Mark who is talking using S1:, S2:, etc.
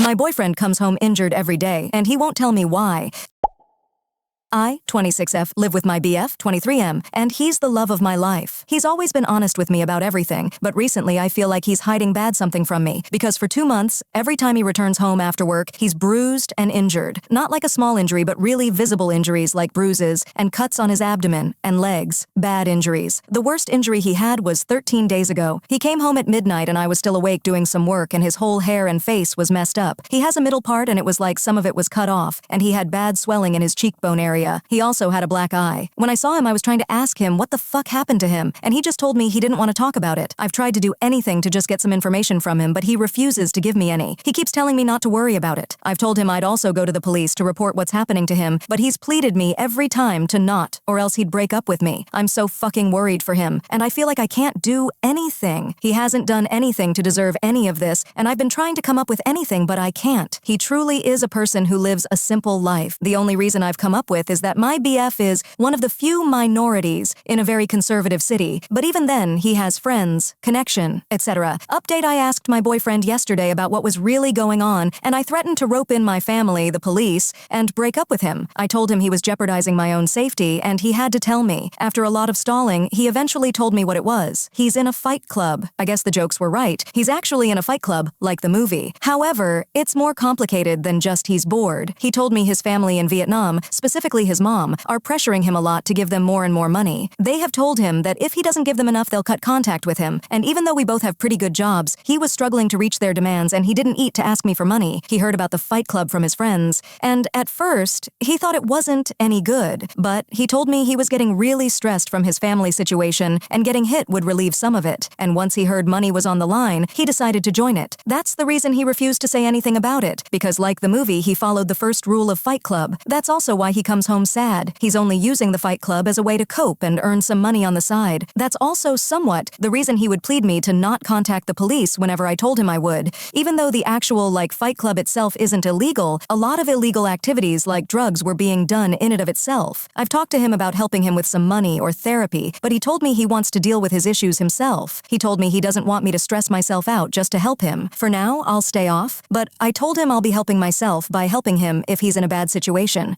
S1: My boyfriend comes home injured every day, and he won't tell me why. I, 26F, live with my BF, 23M, and he's the love of my life. He's always been honest with me about everything, but recently I feel like he's hiding bad something from me, because for 2 months, every time he returns home after work, he's bruised and injured. Not like a small injury, but really visible injuries like bruises and cuts on his abdomen and legs. Bad injuries. The worst injury he had was 13 days ago. He came home at midnight and I was still awake doing some work and his whole hair and face was messed up. He has a middle part and it was like some of it was cut off, and he had bad swelling in his cheekbone area. He also had a black eye. When I saw him, I was trying to ask him what the fuck happened to him, and he just told me he didn't want to talk about it. I've tried to do anything to just get some information from him, but he refuses to give me any. He keeps telling me not to worry about it. I've told him I'd also go to the police to report what's happening to him, but he's pleaded me every time to not, or else he'd break up with me. I'm so fucking worried for him, and I feel like I can't do anything. He hasn't done anything to deserve any of this, and I've been trying to come up with anything, but I can't. He truly is a person who lives a simple life. The only reason I've come up with is that my BF is one of the few minorities in a very conservative city, but even then, he has friends, connection, etc. Update: I asked my boyfriend yesterday about what was really going on, and I threatened to rope in my family, the police, and break up with him. I told him he was jeopardizing my own safety, and he had to tell me. After a lot of stalling, he eventually told me what it was. He's in a fight club. I guess the jokes were right. He's actually in a fight club, like the movie. However, it's more complicated than just he's bored. He told me his family in Vietnam, specifically his mom, are pressuring him a lot to give them more and more money. They have told him that if he doesn't give them enough, they'll cut contact with him. And even though we both have pretty good jobs, he was struggling to reach their demands and he didn't eat to ask me for money. He heard about the fight club from his friends, and at first, he thought it wasn't any good. But he told me he was getting really stressed from his family situation and getting hit would relieve some of it. And once he heard money was on the line, he decided to join it. That's the reason he refused to say anything about it, because like the movie, he followed the first rule of Fight Club. That's also why he comes home sad. He's only using the Fight Club as a way to cope and earn some money on the side. That's also somewhat the reason he would plead me to not contact the police whenever I told him I would. Even though the actual, Fight Club itself isn't illegal, a lot of illegal activities like drugs were being done in and of itself. I've talked to him about helping him with some money or therapy, but he told me he wants to deal with his issues himself. He told me he doesn't want me to stress myself out just to help him. For now, I'll stay off, but I told him I'll be helping myself by helping him if he's in a bad situation.